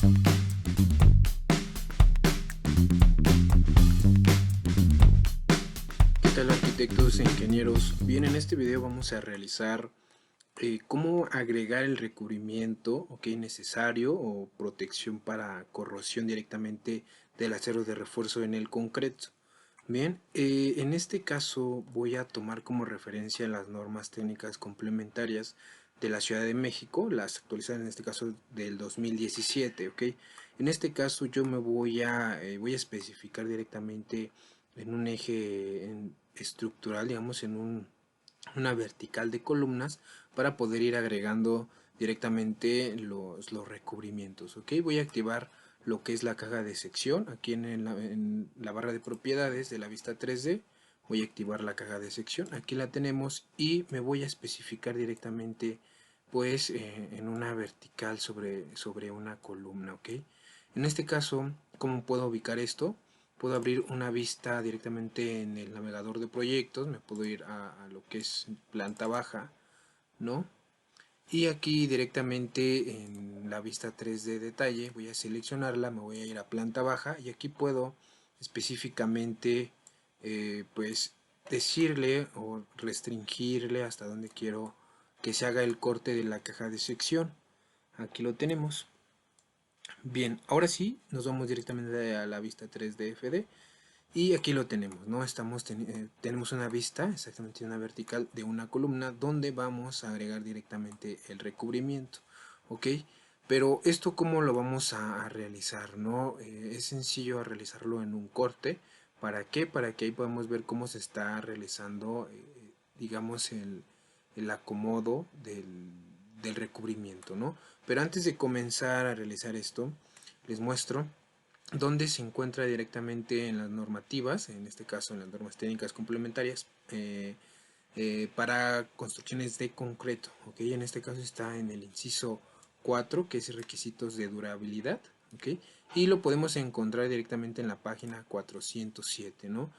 ¿Qué tal, arquitectos e ingenieros? Bien, en este video vamos a realizar cómo agregar el recubrimiento, necesario o protección para corrosión directamente del acero de refuerzo en el concreto. Bien, en este caso voy a tomar como referencia las normas técnicas complementarias de la Ciudad de México, las actualizadas en este caso del 2017, ¿ok? En este caso yo me voy a especificar directamente en un eje estructural, digamos una vertical de columnas para poder ir agregando directamente los recubrimientos, ¿ok? Voy a activar lo que es la caja de sección aquí en la barra de propiedades de la vista 3D. Voy a activar la caja de sección, aquí la tenemos, y me voy a especificar directamente pues en una vertical sobre una columna, ¿ok? En este caso, ¿cómo puedo ubicar esto? Puedo abrir una vista directamente en el navegador de proyectos, me puedo ir a lo que es planta baja, ¿no? Y aquí directamente en la vista 3D detalle voy a seleccionarla, me voy a ir a planta baja y aquí puedo específicamente pues decirle o restringirle hasta donde quiero que se haga el corte de la caja de sección. Aquí lo tenemos. Bien, ahora sí, nos vamos directamente a la vista 3D FD y aquí lo tenemos, ¿no? Tenemos una vista, exactamente una vertical de una columna donde vamos a agregar directamente el recubrimiento, ¿ok? Pero esto, ¿cómo lo vamos a realizar, no? Es sencillo realizarlo en un corte. ¿Para qué? Para que ahí podamos ver cómo se está realizando, digamos, el acomodo del recubrimiento, ¿no? Pero antes de comenzar a realizar esto, les muestro donde se encuentra directamente en las normativas, en este caso en las normas técnicas complementarias, para construcciones de concreto, ¿ok? En este caso está en el inciso 4, que es requisitos de durabilidad, ¿ok? Y lo podemos encontrar directamente en la página 407, ¿no?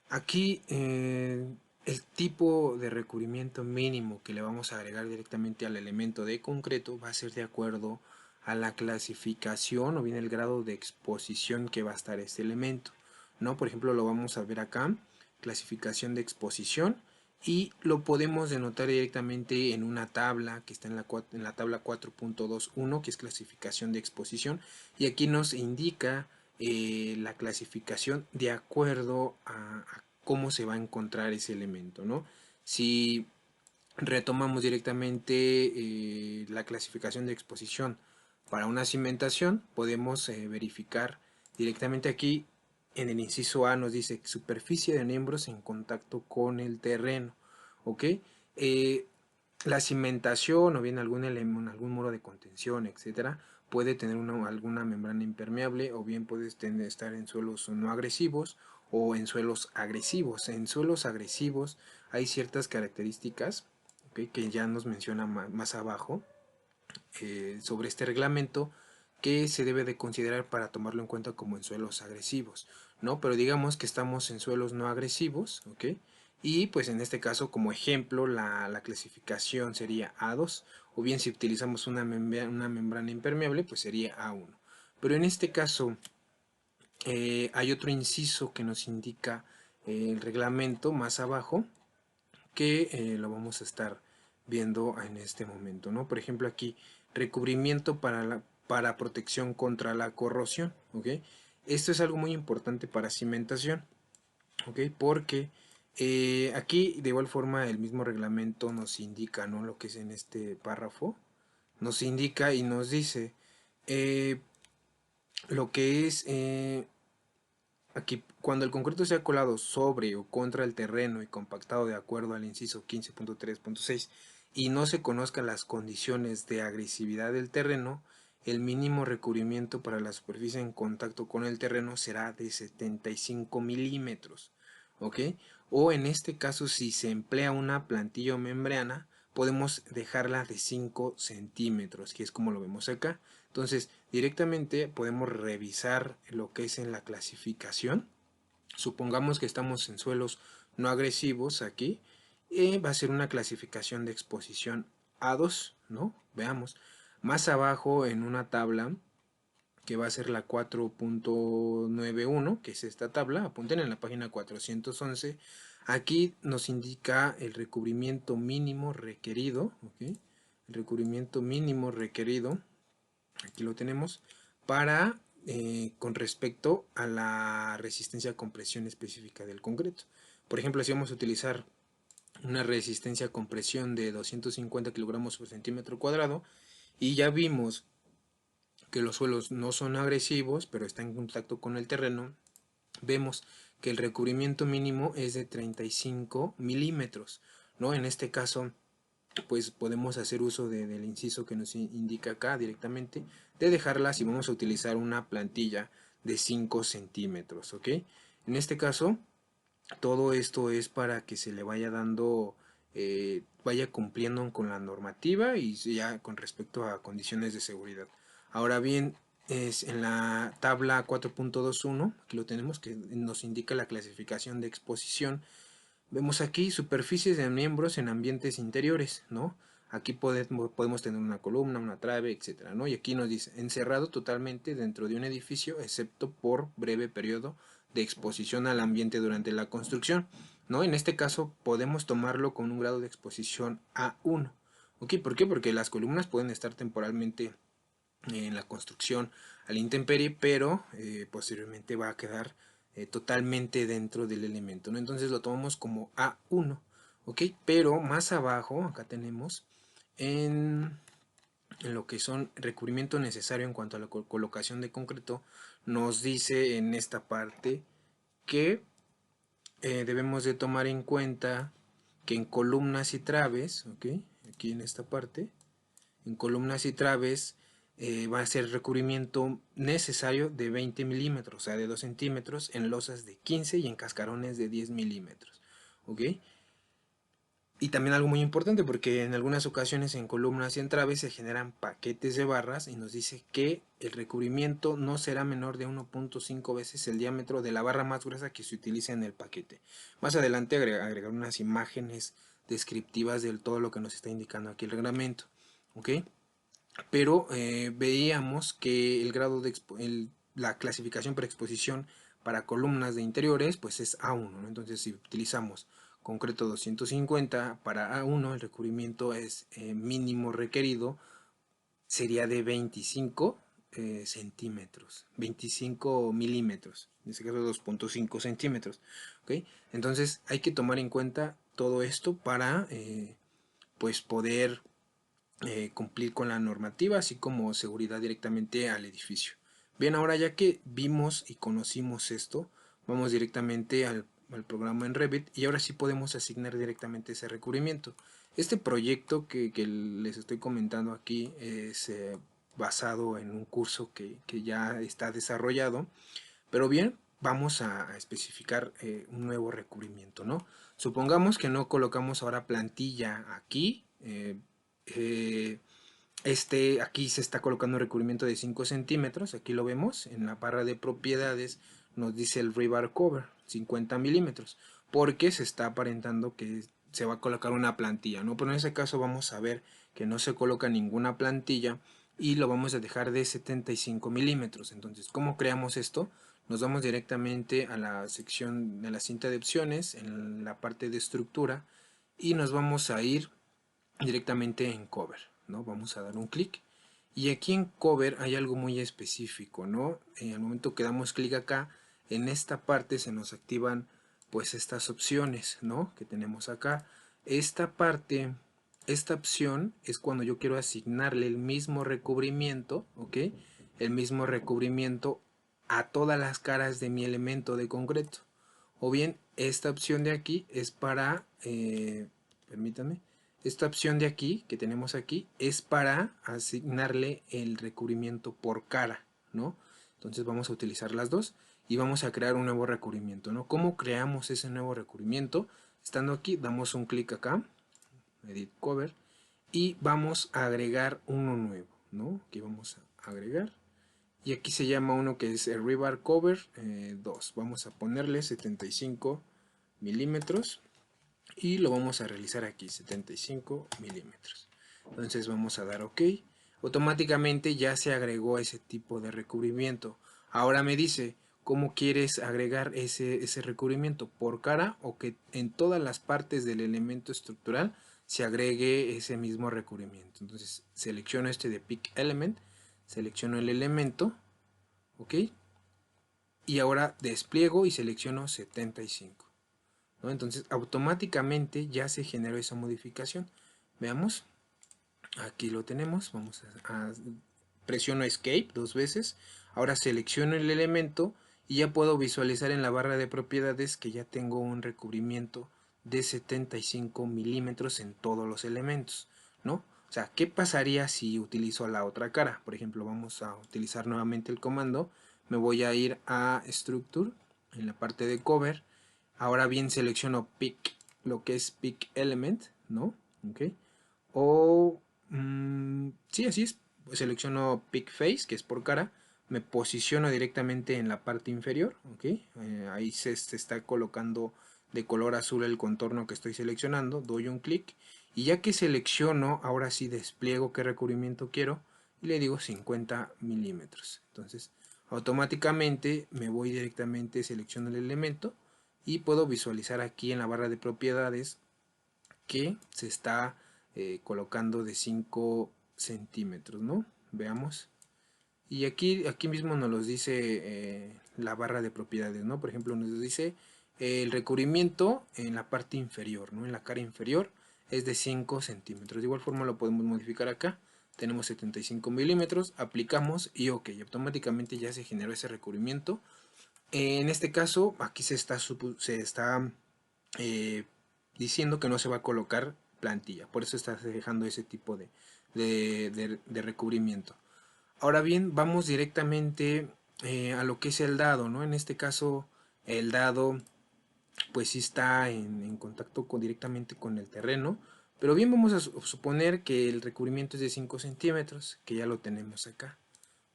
Aquí el tipo de recubrimiento mínimo que le vamos a agregar directamente al elemento de concreto va a ser de acuerdo a la clasificación o bien el grado de exposición que va a estar este elemento, ¿no? Por ejemplo, lo vamos a ver acá, clasificación de exposición, y lo podemos denotar directamente en una tabla que está en la tabla 4.21, que es clasificación de exposición, y aquí nos indica la clasificación de acuerdo a cómo se va a encontrar ese elemento, ¿no? Si retomamos directamente la clasificación de exposición para una cimentación, podemos verificar directamente aquí en el inciso A. Nos dice superficie de miembros en contacto con el terreno, ¿ok? La cimentación o bien algún muro de contención, etcétera, puede tener alguna membrana impermeable, o bien puede estar en suelos no agresivos o en suelos agresivos. En suelos agresivos hay ciertas características, ¿okay?, que ya nos menciona más abajo sobre este reglamento, que se debe de considerar para tomarlo en cuenta como en suelos agresivos, ¿no? Pero digamos que estamos en suelos no agresivos, ¿ok? Y pues en este caso, como ejemplo, la clasificación sería A2, o bien si utilizamos una membrana impermeable, pues sería A1. Pero en este caso hay otro inciso que nos indica el reglamento más abajo, que lo vamos a estar viendo en este momento, ¿no? Por ejemplo, aquí recubrimiento para protección contra la corrosión, ¿ok? Esto es algo muy importante para cimentación, ¿ok? Porque aquí de igual forma el mismo reglamento nos indica, ¿no?, lo que es en este párrafo, nos indica y nos dice eh, lo que es aquí, cuando el concreto sea colado sobre o contra el terreno y compactado de acuerdo al inciso 15.3.6 y no se conozcan las condiciones de agresividad del terreno, el mínimo recubrimiento para la superficie en contacto con el terreno será de 75 milímetros, ¿ok? O en este caso, si se emplea una plantilla o membrana, podemos dejarla de 5 centímetros, que es como lo vemos acá. Entonces, directamente podemos revisar lo que es en la clasificación. Supongamos que estamos en suelos no agresivos aquí, va a ser una clasificación de exposición A2, ¿no? Veamos. Más abajo en una tabla que va a ser la 4.91, que es esta tabla. Apunten en la página 411. Aquí nos indica el recubrimiento mínimo requerido, ¿ok? El recubrimiento mínimo requerido, aquí lo tenemos, para con respecto a la resistencia a compresión específica del concreto. Por ejemplo, si vamos a utilizar una resistencia a compresión de 250 kilogramos por centímetro cuadrado, y ya vimos que los suelos no son agresivos, pero están en contacto con el terreno, vemos que el recubrimiento mínimo es de 35 milímetros, ¿no? En este caso, pues podemos hacer uso del inciso que nos indica acá directamente, de dejarla si vamos a utilizar una plantilla de 5 centímetros, ¿ok? En este caso, todo esto es para que se le vaya dando, vaya cumpliendo con la normativa y ya con respecto a condiciones de seguridad. Ahora bien, es en la tabla 4.21, aquí lo tenemos, que nos indica la clasificación de exposición. Vemos aquí superficies de miembros en ambientes interiores, ¿no? Aquí podemos tener una columna, una trave, etcétera, ¿no? Y aquí nos dice, encerrado totalmente dentro de un edificio, excepto por breve periodo de exposición al ambiente durante la construcción, ¿no? En este caso podemos tomarlo con un grado de exposición A1. ¿Ok? ¿Por qué? Porque las columnas pueden estar temporalmente en la construcción a la intemperie, pero posteriormente va a quedar totalmente dentro del elemento, ¿no? Entonces lo tomamos como A1, ¿ok? Pero más abajo, acá tenemos en lo que son recubrimiento necesario en cuanto a la colocación de concreto, nos dice en esta parte que debemos de tomar en cuenta que en columnas y traves, ¿ok? Aquí en esta parte, en columnas y traves va a ser recubrimiento necesario de 20 milímetros, o sea, de 2 centímetros, en losas de 15 y en cascarones de 10 milímetros, ¿ok? Y también algo muy importante, porque en algunas ocasiones en columnas y en traves se generan paquetes de barras y nos dice que el recubrimiento no será menor de 1.5 veces el diámetro de la barra más gruesa que se utilice en el paquete. Más adelante agregar unas imágenes descriptivas de todo lo que nos está indicando aquí el reglamento, ¿ok? Pero veíamos que el grado de la clasificación por exposición para columnas de interiores pues es A1, ¿no? Entonces si utilizamos concreto 250 para A1, el recubrimiento es mínimo requerido sería de 25 centímetros, 25 milímetros, en este caso 2.5 centímetros, ¿ok? Entonces hay que tomar en cuenta todo esto para pues poder cumplir con la normativa, así como seguridad directamente al edificio. Bien, ahora ya que vimos y conocimos esto, vamos directamente al programa en Revit y ahora sí podemos asignar directamente ese recubrimiento. Este proyecto que les estoy comentando aquí es basado en un curso que ya está desarrollado, pero bien, vamos a especificar un nuevo recubrimiento, ¿no? Supongamos que no colocamos ahora plantilla aquí, aquí se está colocando un recubrimiento de 5 centímetros, aquí lo vemos, en la barra de propiedades nos dice el rebar cover, 50 milímetros, porque se está aparentando que se va a colocar una plantilla, ¿no? Pero en ese caso vamos a ver que no se coloca ninguna plantilla y lo vamos a dejar de 75 milímetros. Entonces, ¿cómo creamos esto? Nos vamos directamente a la sección de la cinta de opciones, en la parte de estructura, y nos vamos a ir directamente en cover, ¿no? Vamos a dar un clic y aquí en cover hay algo muy específico, ¿no? Al momento que damos clic acá, en esta parte se nos activan pues estas opciones, ¿no? Que tenemos acá. Esta parte, esta opción es cuando yo quiero asignarle el mismo recubrimiento, ¿ok? El mismo recubrimiento a todas las caras de mi elemento de concreto. O bien, esta opción de aquí es para, permítanme, esta opción de aquí, que tenemos aquí, es para asignarle el recubrimiento por cara, ¿no? Entonces vamos a utilizar las dos y vamos a crear un nuevo recubrimiento, ¿no? ¿Cómo creamos ese nuevo recubrimiento? Estando aquí, damos un clic acá, Edit Cover, y vamos a agregar uno nuevo, ¿no? Aquí vamos a agregar. Y aquí se llama uno que es el Rebar Cover 2. Vamos a ponerle 75 milímetros y lo vamos a realizar aquí, 75 milímetros. Entonces vamos a dar OK. automáticamente ya se agregó ese tipo de recubrimiento. Ahora me dice, ¿cómo quieres agregar ese recubrimiento? ¿Por cara o que en todas las partes del elemento estructural se agregue ese mismo recubrimiento? Entonces selecciono este de Pick Element, selecciono el elemento, ¿ok? Y ahora despliego y selecciono 75, ¿no? Entonces automáticamente ya se generó esa modificación. Veamos, aquí lo tenemos, vamos a presiono Escape 2 veces, ahora selecciono el elemento y ya puedo visualizar en la barra de propiedades que ya tengo un recubrimiento de 75 milímetros en todos los elementos, ¿no? O sea, ¿qué pasaría si utilizo la otra cara? Por ejemplo, vamos a utilizar nuevamente el comando, me voy a ir a Structure, en la parte de Cover, ahora bien selecciono Pick, lo que es Pick Element, ¿no? ¿Ok? O, sí, así es, selecciono Pick Face, que es por cara, me posiciono directamente en la parte inferior, ¿ok? Ahí se está colocando de color azul el contorno que estoy seleccionando, doy un clic y ya que selecciono, ahora sí despliego qué recubrimiento quiero y le digo 50 milímetros. Entonces, automáticamente me voy directamente, selecciono el elemento y puedo visualizar aquí en la barra de propiedades que se está colocando de 5 centímetros, ¿no? Veamos. Y aquí mismo nos los dice la barra de propiedades, ¿no? Por ejemplo, nos dice el recubrimiento en la parte inferior, ¿no? En la cara inferior es de 5 centímetros. De igual forma lo podemos modificar acá. Tenemos 75 milímetros, aplicamos y ok, automáticamente ya se generó ese recubrimiento. En este caso, aquí se está eh, diciendo que no se va a colocar plantilla. Por eso está dejando ese tipo de recubrimiento. Ahora bien, vamos directamente a lo que es el dado, ¿no? En este caso, el dado pues sí está en contacto directamente con el terreno. Pero bien, vamos a suponer que el recubrimiento es de 5 centímetros, que ya lo tenemos acá,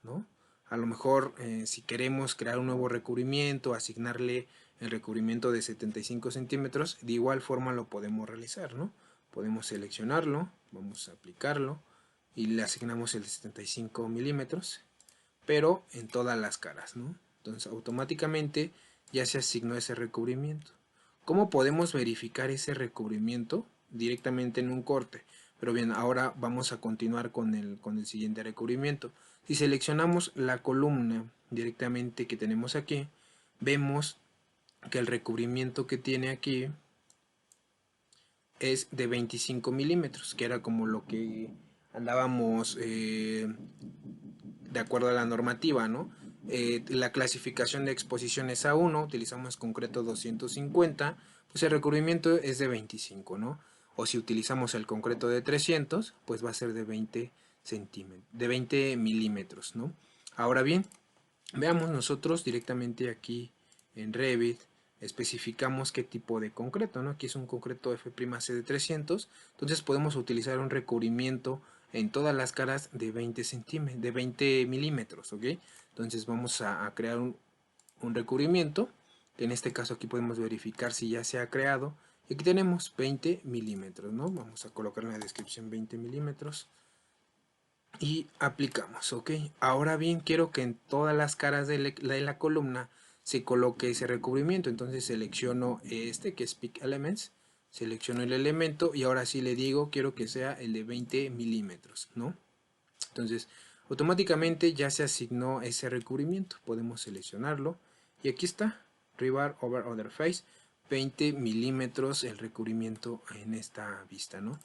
¿no? A lo mejor si queremos crear un nuevo recubrimiento, asignarle el recubrimiento de 75 centímetros, de igual forma lo podemos realizar, ¿no? Podemos seleccionarlo, vamos a aplicarlo y le asignamos el de 75 milímetros, pero en todas las caras, ¿no? Entonces automáticamente ya se asignó ese recubrimiento. ¿Cómo podemos verificar ese recubrimiento? Directamente en un corte. Pero bien, ahora vamos a continuar con el siguiente recubrimiento. Si seleccionamos la columna directamente que tenemos aquí, vemos que el recubrimiento que tiene aquí es de 25 milímetros, que era como lo que andábamos de acuerdo a la normativa, ¿no? La clasificación de exposición es A1, utilizamos concreto 250, pues el recubrimiento es de 25, ¿no? O si utilizamos el concreto de 300, pues va a ser de 20 centímetros, de 20 milímetros, ¿no? Ahora bien, veamos nosotros directamente aquí en Revit, especificamos qué tipo de concreto, ¿no? Aquí es un concreto F'C de 300, entonces podemos utilizar un recubrimiento en todas las caras de 20 centímetros, de 20 milímetros, ¿ok? Entonces vamos a crear un recubrimiento, que en este caso aquí podemos verificar si ya se ha creado, y aquí tenemos 20 milímetros, ¿no? Vamos a colocar en la descripción 20 milímetros, y aplicamos, ok. Ahora bien, quiero que en todas las caras de la columna se coloque ese recubrimiento, entonces selecciono este que es Pick Elements, selecciono el elemento y ahora sí le digo quiero que sea el de 20 milímetros, ¿no? Entonces automáticamente ya se asignó ese recubrimiento, podemos seleccionarlo y aquí está, Rebar over Other Face, 20 milímetros el recubrimiento en esta vista, ¿no?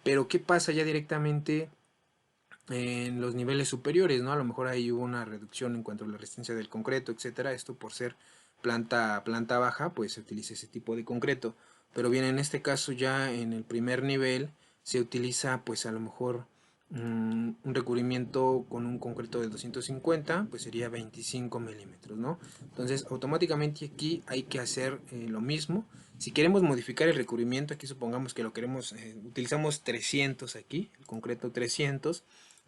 Pero ¿qué pasa ya directamente en los niveles superiores, ¿no? A lo mejor ahí hubo una reducción en cuanto a la resistencia del concreto, etcétera? Esto por ser planta baja, pues se utiliza ese tipo de concreto. Pero bien, en este caso ya en el primer nivel se utiliza pues a lo mejor un recubrimiento con un concreto de 250, pues sería 25 milímetros, ¿no? Entonces automáticamente aquí hay que hacer lo mismo. Si queremos modificar el recubrimiento, aquí supongamos que lo queremos, utilizamos 300 aquí, el concreto 300,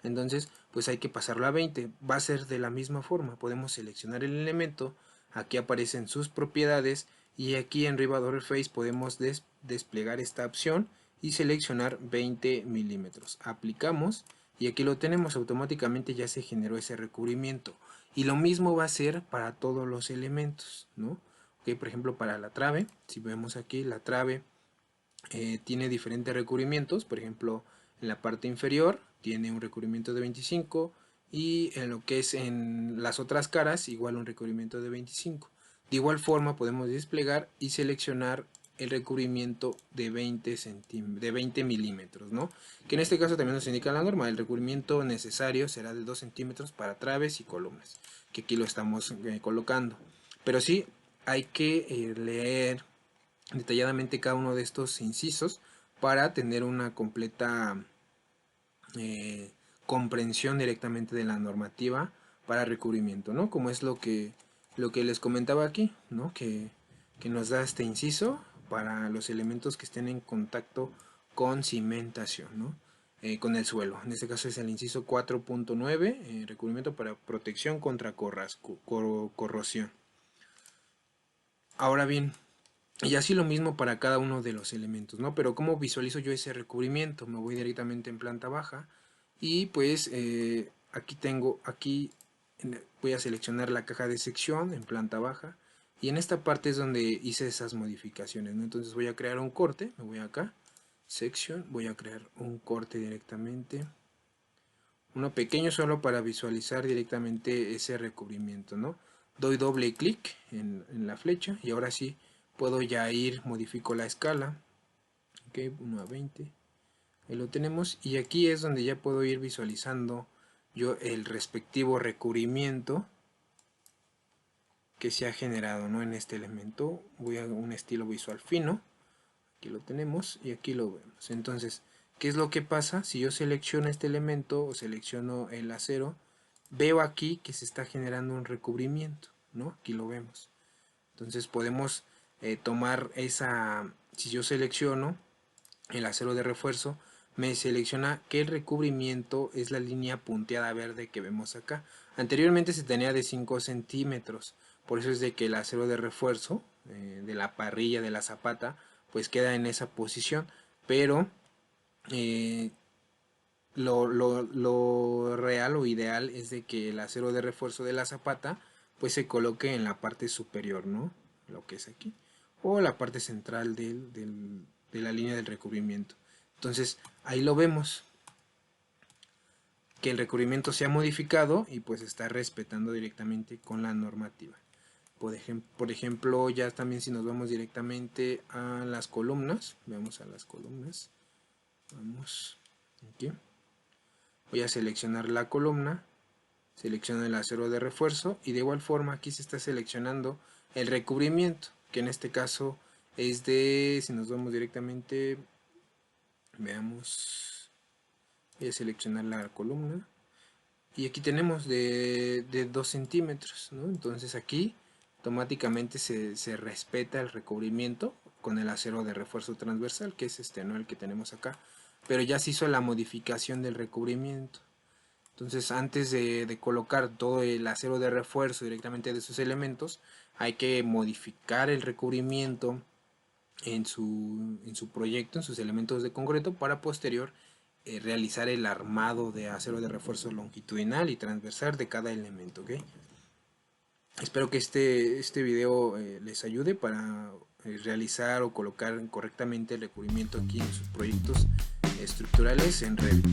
entonces pues hay que pasarlo a 20, va a ser de la misma forma, podemos seleccionar el elemento, aquí aparecen sus propiedades y aquí en River Face podemos desplegar esta opción y seleccionar 20 milímetros, aplicamos y aquí lo tenemos, automáticamente ya se generó ese recubrimiento. Y lo mismo va a ser para todos los elementos, ¿no? Okay, por ejemplo, para la trave, si vemos aquí, la trave tiene diferentes recubrimientos. Por ejemplo, en la parte inferior tiene un recubrimiento de 25 y en lo que es en las otras caras igual un recubrimiento de 25. De igual forma podemos desplegar y seleccionar el recubrimiento de 20 milímetros, ¿no? Que en este caso también nos indica la norma. El recubrimiento necesario será de 2 centímetros para traves y columnas, que aquí lo estamos colocando. Pero sí hay que leer detalladamente cada uno de estos incisos para tener una completa comprensión directamente de la normativa para recubrimiento, ¿no? Como es lo que les comentaba aquí, ¿no? Que nos da este inciso para los elementos que estén en contacto con cimentación, ¿no? Con el suelo. En este caso es el inciso 4.9, recubrimiento para protección contra corrosión. Ahora bien, y así lo mismo para cada uno de los elementos, ¿no? Pero ¿cómo visualizo yo ese recubrimiento? Me voy directamente en planta baja y pues aquí voy a seleccionar la caja de sección en planta baja y en esta parte es donde hice esas modificaciones, ¿no? Entonces voy a crear un corte, me voy acá, sección, voy a crear un corte directamente, uno pequeño solo para visualizar directamente ese recubrimiento, ¿no? Doy doble clic en la flecha y ahora sí puedo ya modifico la escala, ok, 1 a 20, ahí lo tenemos, y aquí es donde ya puedo ir visualizando yo el respectivo recubrimiento que se ha generado, ¿no? En este elemento. Voy a un estilo visual fino, aquí lo tenemos y aquí lo vemos. Entonces, ¿qué es lo que pasa? Si yo selecciono este elemento o selecciono el acero, veo aquí que se está generando un recubrimiento, ¿no? Aquí lo vemos. Entonces podemos tomar si yo selecciono el acero de refuerzo, me selecciona que el recubrimiento es la línea punteada verde que vemos acá. Anteriormente se tenía de 5 centímetros, por eso es de que el acero de refuerzo de la parrilla de la zapata pues queda en esa posición, pero lo real o ideal es de que el acero de refuerzo de la zapata pues se coloque en la parte superior, ¿no? Lo que es aquí, o la parte central de la línea del recubrimiento. Entonces ahí lo vemos, que el recubrimiento se ha modificado y pues está respetando directamente con la normativa. Por ejemplo, ya también si nos vamos directamente a las columnas, veamos a las columnas, vamos aquí. Voy a seleccionar la columna, selecciono el acero de refuerzo y de igual forma aquí se está seleccionando el recubrimiento, que en este caso es si nos vamos directamente, veamos, voy a seleccionar la columna y aquí tenemos de 2 centímetros, ¿no? Entonces aquí automáticamente se respeta el recubrimiento con el acero de refuerzo transversal, que es ¿no? El que tenemos acá, pero ya se hizo la modificación del recubrimiento. Entonces antes de colocar todo el acero de refuerzo directamente de sus elementos, hay que modificar el recubrimiento en su proyecto, en sus elementos de concreto, para posterior realizar el armado de acero de refuerzo longitudinal y transversal de cada elemento, ¿okay? Espero que este video les ayude para realizar o colocar correctamente el recubrimiento aquí en sus proyectos estructurales en Revit.